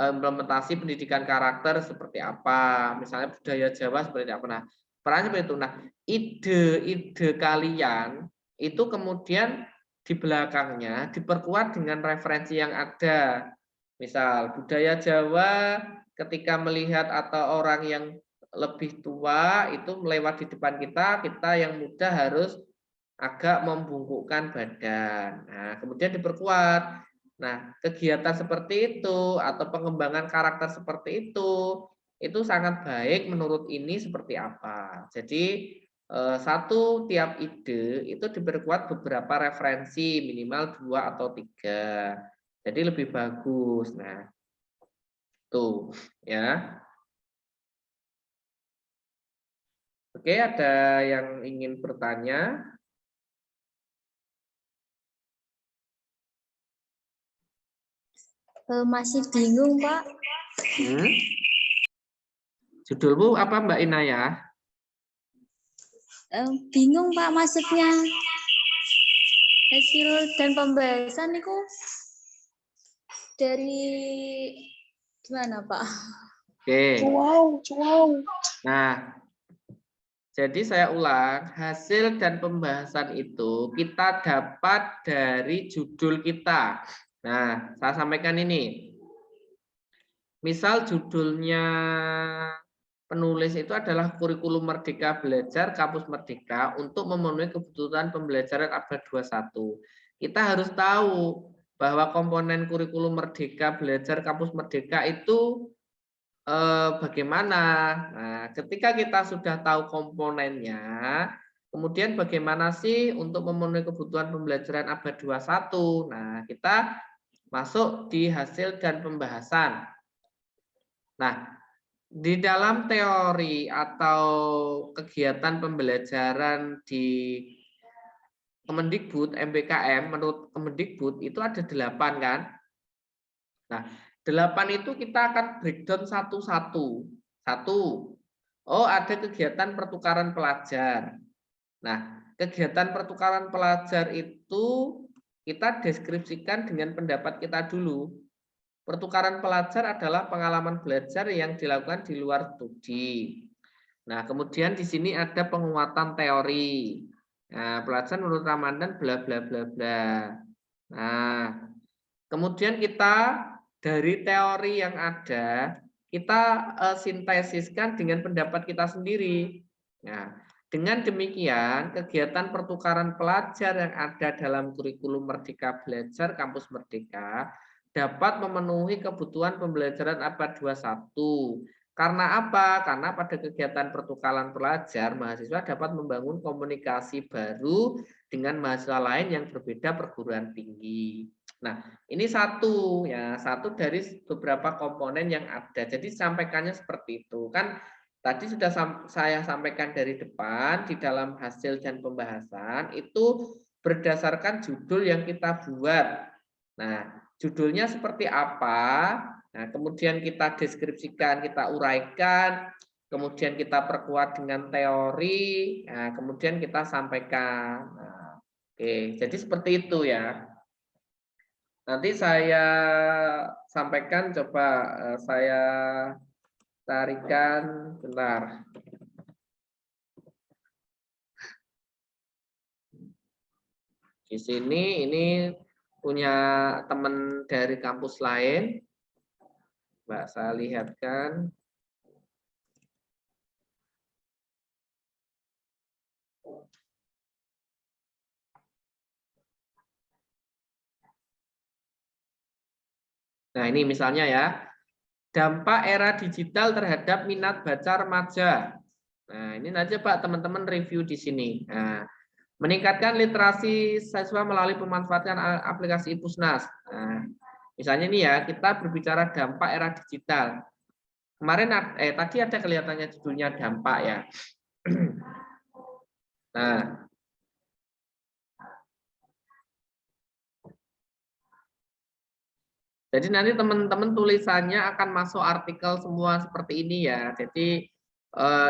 Speaker 1: implementasi pendidikan karakter seperti apa, misalnya budaya Jawa seperti apa. Nah, perannya seperti itu. Nah, ide-ide kalian itu kemudian di belakangnya diperkuat dengan referensi yang ada. Misal budaya Jawa ketika melihat atau orang yang lebih tua itu melewat di depan kita, kita yang muda harus agak membungkukkan badan. Nah, kemudian diperkuat. Nah, kegiatan seperti itu atau pengembangan karakter seperti itu sangat baik menurut ini seperti apa. Jadi satu tiap ide itu diperkuat beberapa referensi minimal 2 atau 3. Jadi lebih bagus. Nah, tuh ya. Oke, ada yang ingin bertanya?
Speaker 2: Masih bingung, Pak.
Speaker 1: Judulmu apa Mbak Inaya?
Speaker 2: Bingung, Pak, maksudnya. Hasil dan pembahasan itu dari gimana, Pak?
Speaker 1: Oke.
Speaker 3: Wow.
Speaker 1: Nah, jadi saya ulang, hasil dan pembahasan itu kita dapat dari judul kita. Nah, saya sampaikan ini. Misal judulnya penulis itu adalah Kurikulum Merdeka Belajar Kampus Merdeka untuk memenuhi kebutuhan pembelajaran abad 21. Kita harus tahu bahwa komponen kurikulum Merdeka Belajar Kampus Merdeka itu bagaimana. Nah, ketika kita sudah tahu komponennya, kemudian bagaimana sih untuk memenuhi kebutuhan pembelajaran abad 21. Nah, kita masuk di hasil dan pembahasan. Nah, di dalam teori atau kegiatan pembelajaran di Kemendikbud, MBKM, menurut Kemendikbud itu ada 8 kan? Nah, 8 itu kita akan breakdown satu-satu. Oh, ada kegiatan pertukaran pelajar. Nah, kegiatan pertukaran pelajar itu kita deskripsikan dengan pendapat kita dulu. Pertukaran pelajar adalah pengalaman belajar yang dilakukan di luar studi. Nah, kemudian di sini ada penguatan teori. Nah, pelajar menurut Ramadhan bla bla bla bla. Nah, kemudian kita dari teori yang ada, kita sintesiskan dengan pendapat kita sendiri. Nah, dengan demikian, kegiatan pertukaran pelajar yang ada dalam kurikulum Merdeka Belajar Kampus Merdeka dapat memenuhi kebutuhan pembelajaran abad 21. Karena apa? Karena pada kegiatan pertukaran pelajar, mahasiswa dapat membangun komunikasi baru dengan mahasiswa lain yang berbeda perguruan tinggi. Nah, ini satu dari beberapa komponen yang ada. Jadi sampaikannya seperti itu. Kan tadi sudah saya sampaikan dari depan di dalam hasil dan pembahasan itu berdasarkan judul yang kita buat. Nah, judulnya seperti apa? Nah, kemudian kita deskripsikan, kita uraikan, kemudian kita perkuat dengan teori, nah, kemudian kita sampaikan. Nah, oke, jadi seperti itu ya. Nanti saya sampaikan, coba saya tarikan, bentar. Di sini ini punya teman dari kampus lain. Mbak, saya lihatkan. Nah, ini misalnya ya. Dampak era digital terhadap minat baca remaja. Nah, ini aja Pak, teman-teman review di sini. Nah, meningkatkan literasi siswa melalui pemanfaatan aplikasi Ipusnas. Nah, misalnya ini ya, kita berbicara dampak era digital. Kemarin tadi ada kelihatannya judulnya dampak ya. Nah, jadi nanti teman-teman tulisannya akan masuk artikel semua seperti ini ya. Jadi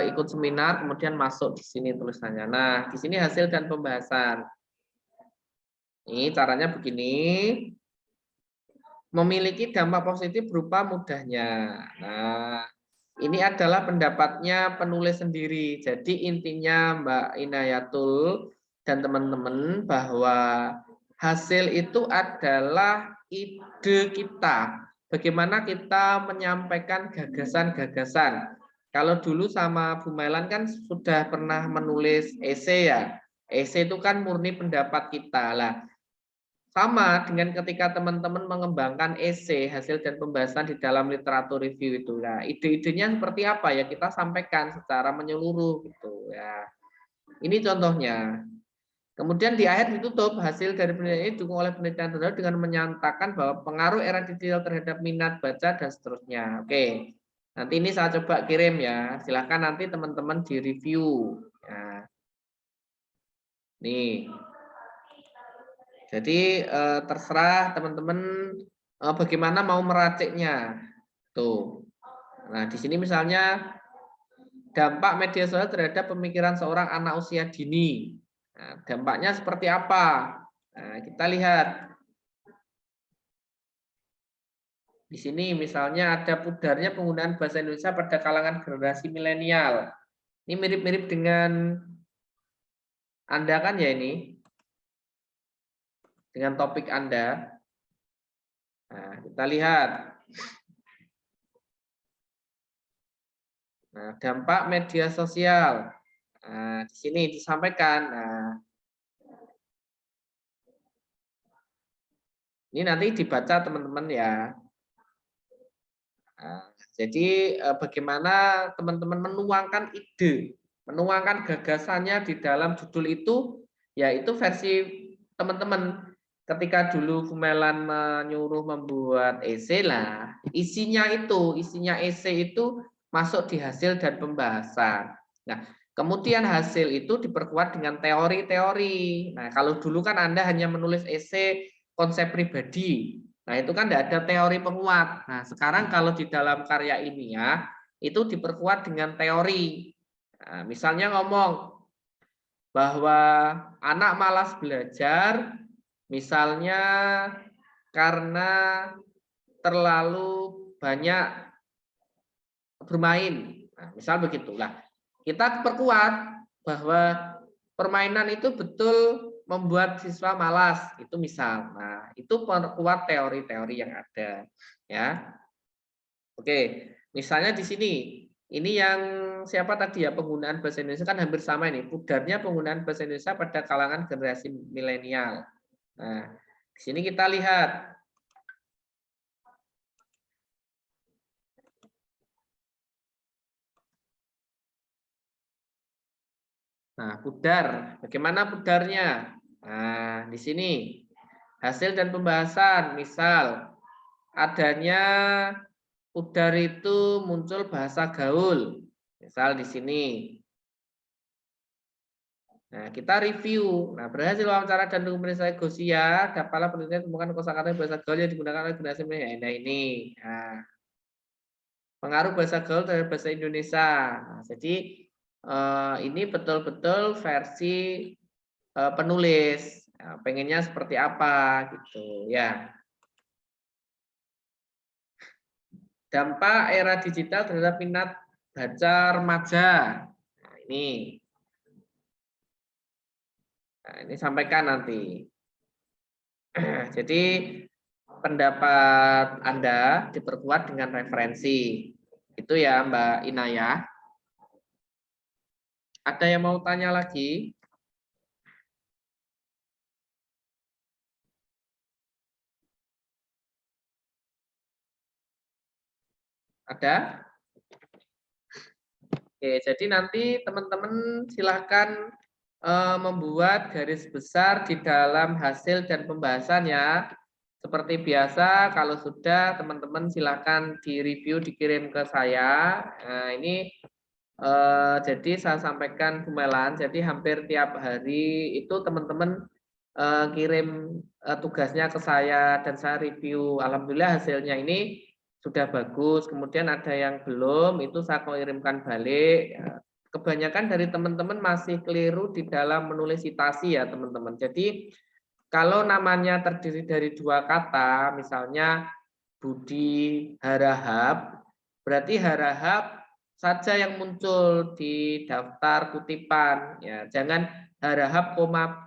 Speaker 1: ikut seminar kemudian masuk di sini tulisannya. Nah, di sini hasil dan pembahasan. Ini caranya begini. Memiliki dampak positif berupa mudahnya. Nah, ini adalah pendapatnya penulis sendiri. Jadi intinya Mbak Inayatul dan teman-teman bahwa hasil itu adalah ide kita. Bagaimana kita menyampaikan gagasan-gagasan. Kalau dulu sama Bu Melan kan sudah pernah menulis esai ya. Esai itu kan murni pendapat kita lah. Sama dengan ketika teman-teman mengembangkan esai, hasil dan pembahasan di dalam literatur review itu. Nah, ide-idenya seperti apa ya kita sampaikan secara menyeluruh gitu ya. Ini contohnya. Kemudian di akhir ditutup hasil dari penelitian ini didukung oleh penelitian terhadap dengan menyatakan bahwa pengaruh era digital terhadap minat baca dan seterusnya. Oke. Nanti ini saya coba kirim ya. Silahkan nanti teman-teman di review. Ya. Nih. Jadi terserah teman-teman bagaimana mau meraciknya. Tuh. Nah, di sini misalnya dampak media sosial terhadap pemikiran seorang anak usia dini. Nah, dampaknya seperti apa? Nah, kita lihat. Di sini misalnya ada pudarnya penggunaan bahasa Indonesia pada kalangan generasi milenial. Ini mirip-mirip dengan Anda kan ya ini? Dengan topik Anda. Nah, kita lihat. Nah, dampak media sosial. Nah, di sini disampaikan. Nah, ini nanti dibaca teman-teman ya. Nah, jadi bagaimana teman-teman menuangkan ide, menuangkan gagasannya di dalam judul itu, yaitu versi teman-teman. Ketika dulu Gumelan menyuruh membuat esai lah, isinya esai itu masuk di hasil dan pembahasan. Nah, kemudian hasil itu diperkuat dengan teori-teori. Nah, kalau dulu kan Anda hanya menulis esai konsep pribadi. Nah, itu kan tidak ada teori penguat. Nah, sekarang kalau di dalam karya ilmiah itu diperkuat dengan teori. Nah, misalnya ngomong bahwa anak malas belajar, misalnya karena terlalu banyak bermain. Nah, misal begitulah. Kita perkuat bahwa permainan itu betul membuat siswa malas, itu misal. Nah, itu perkuat teori-teori yang ada, ya. Oke, misalnya di sini, ini yang siapa tadi ya, penggunaan bahasa Indonesia kan hampir sama ini. Pudarnya penggunaan bahasa Indonesia pada kalangan generasi milenial. Nah, di sini kita lihat. Nah, pudar, bagaimana pudarnya? Nah, di sini hasil dan pembahasan, misal adanya pudar itu muncul bahasa gaul, misal di sini. Nah, kita review. Nah, berhasil wawancara dan pemeriksaan Gosia, dapatlah penelitian temukan kosakata bahasa gaul yang digunakan oleh generasi milenial. Nah, ini. Nah, pengaruh bahasa gaul terhadap bahasa Indonesia. Nah, jadi ini betul-betul versi penulis. Nah, pengennya seperti apa gitu ya. Dampak era digital terhadap minat baca remaja. Nah, ini. Nah, ini sampaikan nanti. Jadi pendapat Anda diperkuat dengan referensi. Itu ya Mbak Inaya. Ada yang mau tanya lagi? Ada? Oke, jadi nanti teman-teman silahkan membuat garis besar di dalam hasil dan pembahasannya. Seperti biasa, kalau sudah teman-teman silahkan direview, dikirim ke saya. Nah, ini jadi saya sampaikan Gumelan, jadi hampir tiap hari itu teman-teman kirim tugasnya ke saya dan saya review. Alhamdulillah hasilnya ini sudah bagus. Kemudian ada yang belum, itu saya kirimkan balik. Kebanyakan dari teman-teman masih keliru di dalam menulis citasi ya teman-teman. Jadi kalau namanya terdiri dari dua kata, misalnya Budi Harahap, berarti Harahap saja yang muncul di daftar kutipan. Ya, jangan Harahap,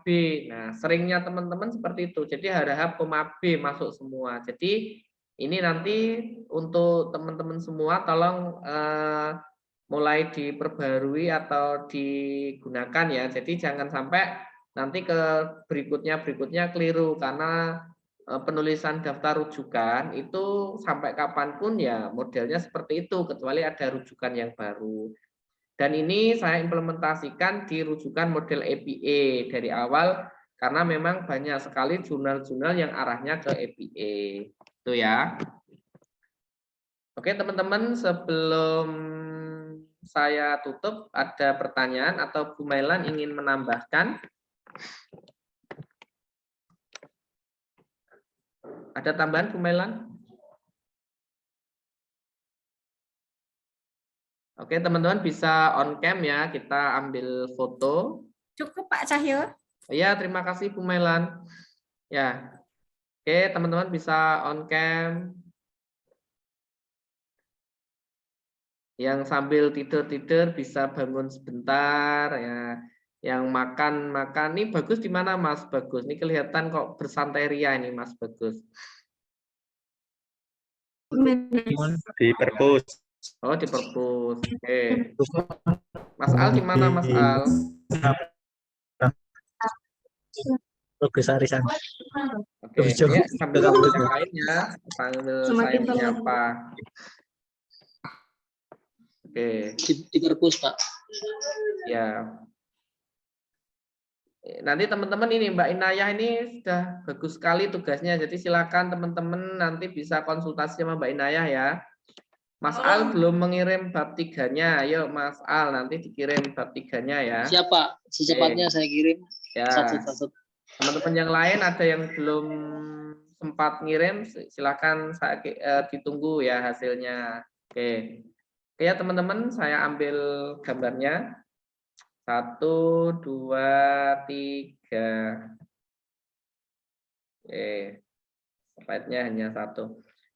Speaker 1: B. Nah, seringnya teman-teman seperti itu. Jadi Harahap, B masuk semua. Jadi ini nanti untuk teman-teman semua tolong mulai diperbarui atau digunakan ya. Jadi jangan sampai nanti ke berikutnya keliru karena penulisan daftar rujukan itu sampai kapanpun ya modelnya seperti itu kecuali ada rujukan yang baru. Dan ini saya implementasikan di rujukan model APA dari awal karena memang banyak sekali jurnal-jurnal yang arahnya ke APA. Itu ya. Oke teman-teman, sebelum saya tutup ada pertanyaan atau Bu Mailan ingin menambahkan? Ada tambahan, Bu Melan? Oke, teman-teman bisa on cam ya, kita ambil foto.
Speaker 6: Cukup Pak Cahyo.
Speaker 1: Iya, terima kasih Bu Melan. Ya, oke teman-teman bisa on cam. Yang sambil tidur-tidur bisa bangun sebentar ya. Yang makan ini bagus di mana Mas Bagus? Ini kelihatan kok bersantai ria ini Mas Bagus.
Speaker 7: Di perpus.
Speaker 1: Oh di perpus. Oke. Mas Al di mana Mas Al?
Speaker 7: Progres arisan.
Speaker 1: Oke. Ya, sambil yang lainnya panggil saya menyapa. Oke.
Speaker 8: Di perpus Pak.
Speaker 1: Ya. Nanti teman-teman ini Mbak Inayah ini sudah bagus sekali tugasnya. Jadi silakan teman-teman nanti bisa konsultasi sama Mbak Inayah ya. Mas Al belum mengirim bab 3-nya. Ayo Mas Al nanti dikirim bab 3-nya ya.
Speaker 8: Siapa? Secepatnya saya kirim.
Speaker 1: Ya.
Speaker 8: Satu.
Speaker 1: Teman-teman yang lain ada yang belum sempat ngirim, silakan saya ditunggu ya hasilnya. Oke. Oke ya teman-teman, saya ambil gambarnya. 1, 2, 3. Oke. Slide-nya hanya 1.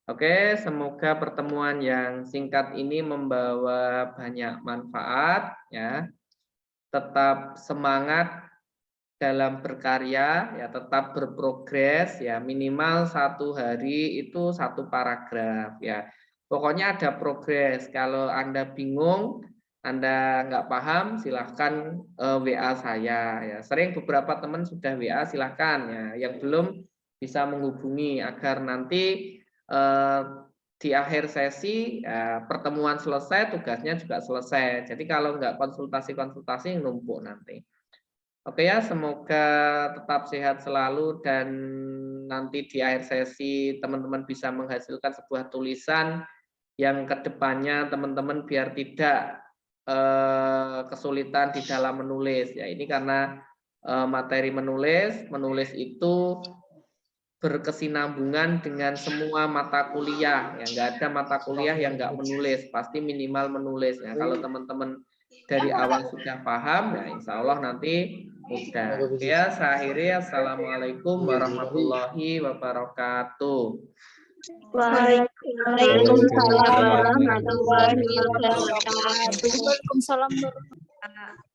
Speaker 1: Oke, semoga pertemuan yang singkat ini membawa banyak manfaat ya. Tetap semangat dalam berkarya ya, tetap berprogres ya, minimal 1 hari itu 1 paragraf ya. Pokoknya ada progres. Kalau Anda bingung, Anda nggak paham, silahkan WA saya ya. Sering beberapa teman sudah WA, silahkan ya. Yang belum bisa menghubungi agar nanti di akhir sesi pertemuan selesai, tugasnya juga selesai. Jadi kalau nggak konsultasi numpuk nanti. Oke ya, semoga tetap sehat selalu dan nanti di akhir sesi teman-teman bisa menghasilkan sebuah tulisan yang kedepannya teman-teman biar tidak kesulitan di dalam menulis. Ya ini karena materi menulis itu berkesinambungan dengan semua mata kuliah. Ya, nggak ada mata kuliah yang nggak menulis, pasti minimal menulis. Ya, kalau teman-teman dari awal sudah paham, ya insya Allah nanti mudah. Oke ya, saya akhiri. Assalamualaikum warahmatullahi wabarakatuh.
Speaker 2: Waalaikumsalam warahmatullahi wabarakatuh.
Speaker 5: Waalaikumsalam warahmatullahi wabarakatuh.